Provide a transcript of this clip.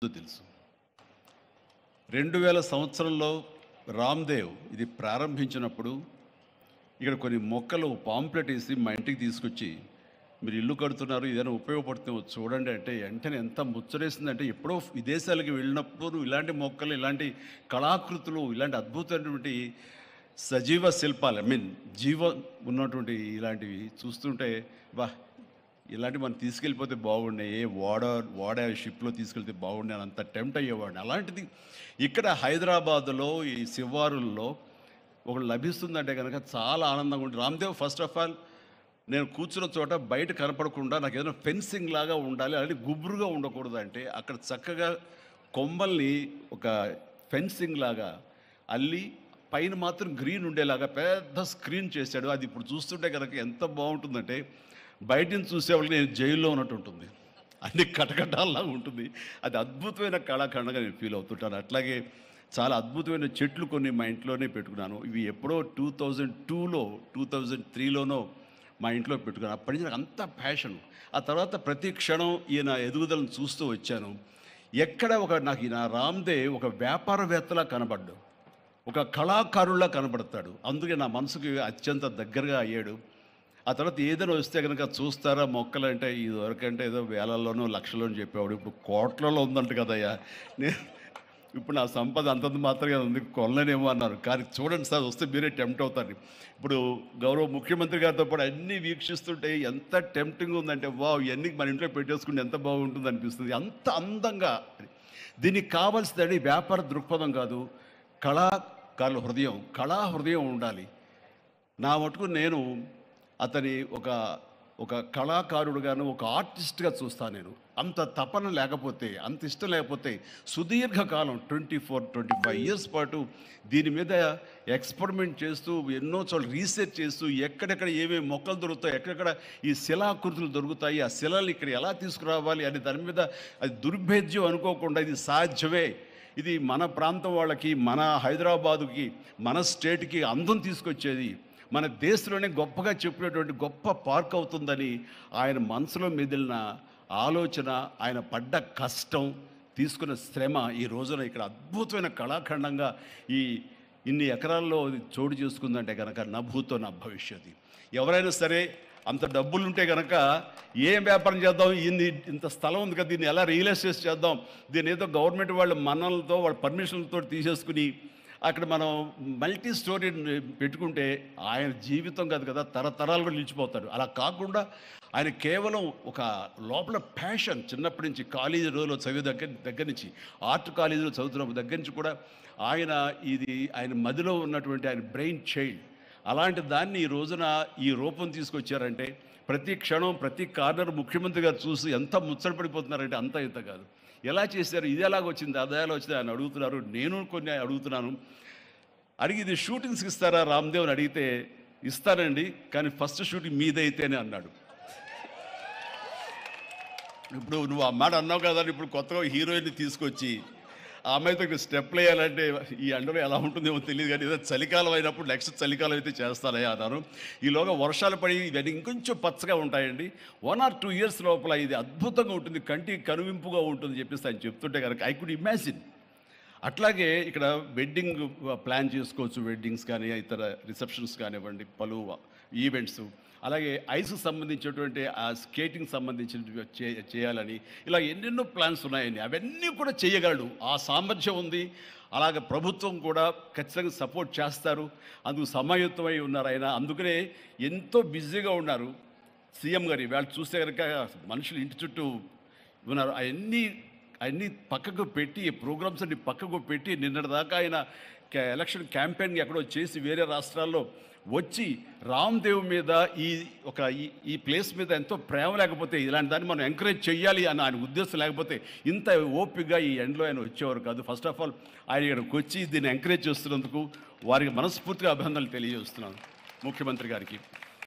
తెలుసు 2000 సంవత్సరంలో రామ్దేవ్ ఇది ప్రారంభించినప్పుడు ఇక్కడ కొన్ని మొక్కలు పాంప్లెట్ వేసి మా ఇంటికి తీసుకొచ్చి మీరు ఇల్లు కడుతున్నారు ఏదైనా ఉపయోగపడుతుందో చూడండి అంటే వెంటనే ఎంత ముచ్చరేసిందంటే ఎప్పుడో విదేశాలకు వెళ్ళినప్పుడు ఇలాంటి మొక్కలు ఇలాంటి కళాకృతులు ఇలాంటి అద్భుతమైనటువంటి సజీవ శిల్పాలు జీవం ఉన్నటువంటి ఇలాంటివి చూస్తుంటే వా ఇలాంటి మనం తీసుకెళ్ళిపోతే బాగుండే వాడ షిప్లో తీసుకెళ్తే బాగుండే అని అంత టెంప్ట్ అయ్యేవాడిని. అలాంటిది ఇక్కడ హైదరాబాదులో ఈ శివారుల్లో ఒకటి లభిస్తుందంటే కనుక చాలా ఆనందంగా ఉంటుంది. రామ్దేవ్ ఫస్ట్ ఆఫ్ ఆల్ నేను కూర్చున్న చోట బయట కనపడకుండా నాకు ఏదైనా ఫెన్సింగ్ లాగా ఉండాలి, అలాంటి గుబురుగా ఉండకూడదు అంటే అక్కడ చక్కగా కొమ్మల్ని ఒక ఫెన్సింగ్ లాగా అల్లి పైన మాత్రం గ్రీన్ ఉండేలాగా పెద్ద స్క్రీన్ చేశాడు. అది ఇప్పుడు చూస్తుంటే కనుక ఎంత బాగుంటుందంటే బయట నుంచి చూసేవాళ్ళకి నేను జైల్లో ఉన్నట్టు ఉంటుంది, అన్ని కటకటాల్లాగా ఉంటుంది. అది అద్భుతమైన కళాఖండంగా నేను ఫీల్ అవుతుంటాను. అట్లాగే చాలా అద్భుతమైన చెట్లు కొన్ని మా ఇంట్లోనే పెట్టుకున్నాను. ఇవి ఎప్పుడో 2002లో 2003లోనో మా ఇంట్లో పెట్టుకున్నాను. అప్పటి నుంచి నాకు అంత ప్యాషన్. ఆ తర్వాత ప్రతి క్షణం ఈయన ఎదుగుదలను చూస్తూ వచ్చాను. ఎక్కడ నాకు ఈయన రామ్దేవ్ ఒక వ్యాపారవేత్తలా కనబడ్డాడు, ఒక కళాకారుల్లా కనబడతాడు. అందుకే నా మనసుకి అత్యంత దగ్గరగా అయ్యాడు. ఆ తర్వాత ఏదైనా వస్తే కనుక చూస్తారా మొక్కలు అంటే ఇది వరకంటే ఏదో వేలల్లోనో లక్షల్లోనూ చెప్పేవాడు, ఇప్పుడు కోట్లలో ఉందంట కదయ్యా. నేను ఇప్పుడు నా సంపద అంతంత మాత్రమే ఉంది, కొనలేనేమో అన్నారు. కానీ చూడండి సార్, వస్తే మీరే టెంప్ట్ అవుతారు. ఇప్పుడు గౌరవ ముఖ్యమంత్రి గారితో పాటు అన్నీ వీక్షిస్తుంటే ఎంత టెంప్టింగ్ ఉందంటే వావ్, ఇవన్నీ మన ఇంట్లో పెట్టేసుకుంటే ఎంత బాగుంటుంది అనిపిస్తుంది. అంత అందంగా దీనికి కావాల్సిందని వ్యాపార దృక్పథం కాదు, కళాకారుల హృదయం, కళా హృదయం ఉండాలి. నా మటుకు నేను అతని ఒక కళాకారుడుగాను ఒక ఆర్టిస్ట్గా చూస్తాను. నేను అంత తపన లేకపోతే, అంత ఇష్టం లేకపోతే సుదీర్ఘకాలం 24-25 ఇయర్స్ పాటు దీని మీద ఎక్స్పెరిమెంట్ చేస్తూ ఎన్నో చోట్ల రీసెర్చ్ చేస్తూ ఎక్కడెక్కడ ఏమేమి మొక్కలు దొరుకుతాయి, ఎక్కడెక్కడ ఈ శిలాకృతులు దొరుకుతాయి, ఆ శిలలు ఇక్కడ ఎలా తీసుకురావాలి అని దాని మీద అది దుర్భేద్యం అనుకోకుండా ఇది సాధ్యమే, ఇది మన ప్రాంతం వాళ్ళకి, మన హైదరాబాదుకి, మన స్టేట్కి అందం తీసుకొచ్చేది, మన దేశంలోనే గొప్పగా చెప్పినటువంటి గొప్ప పార్క్ అవుతుందని ఆయన మనసులో మెదిలిన ఆలోచన, ఆయన పడ్డ కష్టం, తీసుకున్న శ్రమ ఈ రోజున ఇక్కడ అద్భుతమైన కళాఖండంగా ఇన్ని ఎకరాల్లో చోటు చేసుకుందంటే కనుక నా భూతో నా భవిష్యత్తు. ఎవరైనా సరే అంత డబ్బులుంటే కనుక ఏం వ్యాపారం చేద్దాం, ఇంత స్థలం ఉంది కదా, దీన్ని ఎలా రియల్ ఎస్టేట్ చేద్దాం, దీన్ని ఏదో గవర్నమెంట్ వాళ్ళ మన్నలతో వాళ్ళ పర్మిషన్లతో తీసేసుకుని అక్కడ మనం మల్టీ స్టోరీ పెట్టుకుంటే ఆయన జీవితం కాదు కదా, తరతరాలు కూడా నిలిచిపోతాడు. అలా కాకుండా ఆయన కేవలం ఒక లోపల ప్యాషన్, చిన్నప్పటి నుంచి కాలేజీ రోజులో చదివే దగ్గర నుంచి, ఆర్ట్ కాలేజీలో చదువుతున్న దగ్గర నుంచి కూడా ఆయన మదిలో ఉన్నటువంటి ఆయన బ్రెయిన్ చైల్డ్, అలాంటి దాన్ని ఈ రోజున ఈ రూపం తీసుకొచ్చారంటే ప్రతి క్షణం ప్రతి కార్నర్ ముఖ్యమంత్రి గారు చూసి ఎంత ముచ్చటపడిపోతున్నారంటే అంత ఇంత కాదు. ఎలా చేశారు, ఇది ఎలాగ వచ్చింది, అది ఎలా వచ్చింది అని అడుగుతున్నారు. నేను కొన్ని అడుగుతున్నాను. అడిగి ఇది షూటింగ్స్కి ఇస్తారా రామ్దేవ్ అని అడిగితే ఇస్తానండి, కానీ ఫస్ట్ షూటింగ్ మీదైతేనే అన్నాడు. ఇప్పుడు నువ్వు ఆ మాట అన్నావు కదా, ఇప్పుడు కొత్తగా హీరోయిన్ని తీసుకొచ్చి ఆ అమ్మాయితో ఇక్కడ స్టెప్లు వేయాలంటే ఈ ఎండలో ఎలా ఉంటుందేమో తెలియదు, కానీ ఏదో చలికాలం అయినప్పుడు నెక్స్ట్ చలికాలం అయితే చేస్తానయ్యా అన్నారు. ఈలోగా వర్షాలు పడి ఇవన్నీ ఇంకొంచెం పచ్చగా ఉంటాయండి, 1 or 2 years లోపల ఇది అద్భుతంగా ఉంటుంది, కంటికి కనువింపుగా ఉంటుంది చెప్పేసి ఆయన చెప్తుంటే కనుక ఐ కుడ్ ఇమాజిన్. అట్లాగే ఇక్కడ వెడ్డింగ్ ప్లాన్ చేసుకోవచ్చు, వెడ్డింగ్స్ కానీ ఇతర రిసెప్షన్స్ కానివ్వండి, పలు ఈవెంట్స్, అలాగే ఐస్కి సంబంధించినటువంటి ఆ స్కేటింగ్ సంబంధించిన చేయాలని ఇలా ఎన్నెన్నో ప్లాన్స్ ఉన్నాయని అవన్నీ కూడా చేయగలడు, ఆ సామర్థ్యం ఉంది. అలాగే ప్రభుత్వం కూడా ఖచ్చితంగా సపోర్ట్ చేస్తారు, అందుకు సమాయుత్తమై ఉన్నారు ఆయన. అందుకనే ఎంతో బిజీగా ఉన్నారు సీఎం గారు. వాళ్ళు చూస్తే కనుక మనుషులు ఇంటి చుట్టూ ఉన్నారు. అవన్నీ పక్కకు పెట్టి, ప్రోగ్రామ్స్ అన్ని పక్కకు పెట్టి నిన్నటిదాకా ఆయన ఎలక్షన్ క్యాంపెయిన్ ఎక్కడో చేసి వేరే రాష్ట్రాల్లో వచ్చి రామ్దేవ్ మీద ఈ ప్లేస్ మీద ఎంతో ప్రేమ లేకపోతే, ఇలాంటి దాన్ని మనం ఎంకరేజ్ చేయాలి అని ఆయన ఉద్దేశం లేకపోతే ఇంత ఓపికగా ఈ ఎండ్లో ఆయన వచ్చేవారు కాదు. ఫస్ట్ ఆఫ్ ఆల్ ఆయన ఇక్కడికి వచ్చి దీన్ని ఎంకరేజ్ చేస్తున్నందుకు వారికి మనస్ఫూర్తిగా అభినందనలు తెలియజేస్తున్నాను ముఖ్యమంత్రి గారికి.